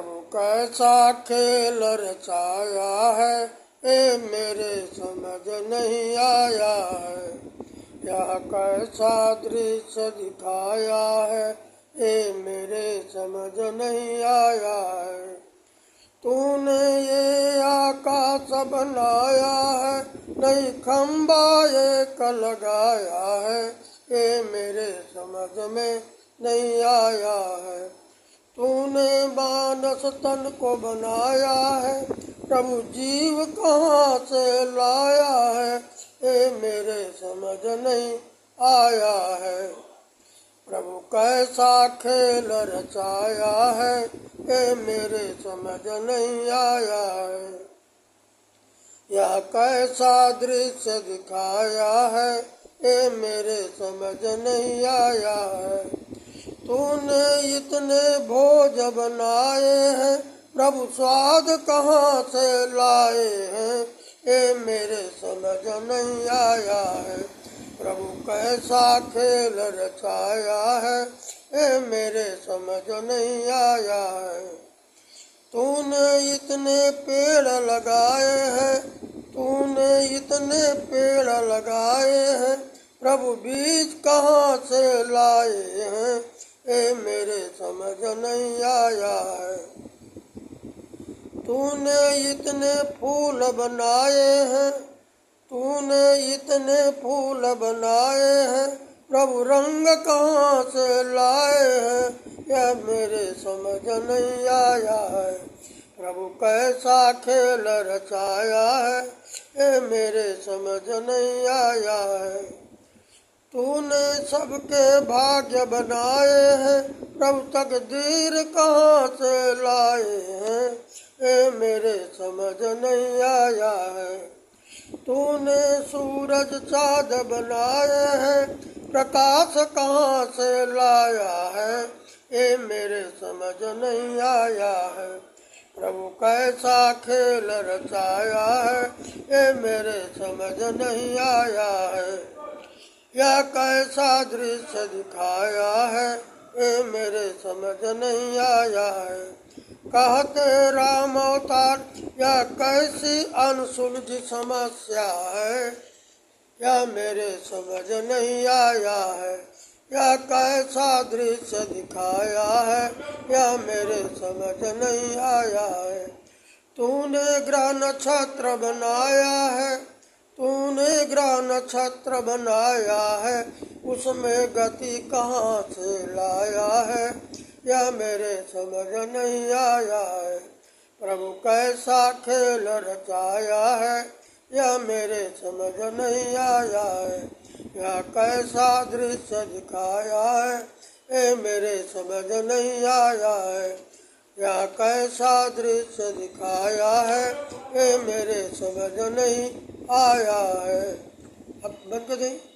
प्रभु कैसा खेल रचाया है, ए मेरे समझ नहीं आया है। यह कैसा दृश्य दिखाया है, ए मेरे समझ नहीं आया है। तूने ये आकाश बनाया है, नहीं खंबा एक लगाया है, ये मेरे समझ में नहीं आया है। तूने मानस तन को बनाया है, प्रभु जीव कहाँ से लाया है, ये मेरे समझ नहीं आया है। प्रभु कैसा खेल रचाया है, ये मेरे समझ नहीं आया है। यह कैसा दृश्य दिखाया है, ये मेरे समझ नहीं आया है। तूने इतने भोज बनाए हैं, प्रभु स्वाद कहाँ से लाए हैं, ये मेरे समझ नहीं आया है। प्रभु कैसा खेल रचाया है, ये मेरे समझ नहीं आया है। तूने इतने पेड़ लगाए हैं, तूने इतने पेड़ लगाए हैं, प्रभु बीज कहाँ से लाए हैं, ये मेरे समझ नहीं आया है। तूने इतने फूल बनाए हैं, तूने इतने फूल बनाए हैं, प्रभु रंग कहाँ से लाए हैं, यह मेरे समझ नहीं आया है। प्रभु कैसा खेल रचाया है, ये मेरे समझ नहीं आया है। तूने सबके भाग्य बनाए हैं, प्रभु तकदीर कहाँ से लाए हैं, ये मेरे समझ नहीं आया है। तूने सूरज चाँद बनाए हैं, प्रकाश कहाँ से लाया है, ये मेरे समझ नहीं आया है। प्रभु कैसा खेल रचाया है, ये मेरे समझ नहीं आया है। यह कैसा दृश्य दिखाया है, ये मेरे समझ नहीं आया है। कहते राम अवतार, यह कैसी अनसुलझी समस्या है, यह मेरे समझ नहीं आया है। यह कैसा दृश्य दिखाया है, यह मेरे समझ नहीं आया है। तूने ग्रह नक्षत्र बनाया है, तूने ग्रह नक्षत्र बनाया है, उसमें गति कहाँ से लाया है, यह मेरे समझ नहीं आया है। प्रभु कैसा खेल रचाया है, यह मेरे समझ नहीं आया है। यह कैसा दृश्य दिखाया है, ये मेरे समझ नहीं आया है। यह कैसा दृश्य दिखाया है, ये मेरे समझ नहीं आया है। अब बंद कर दें।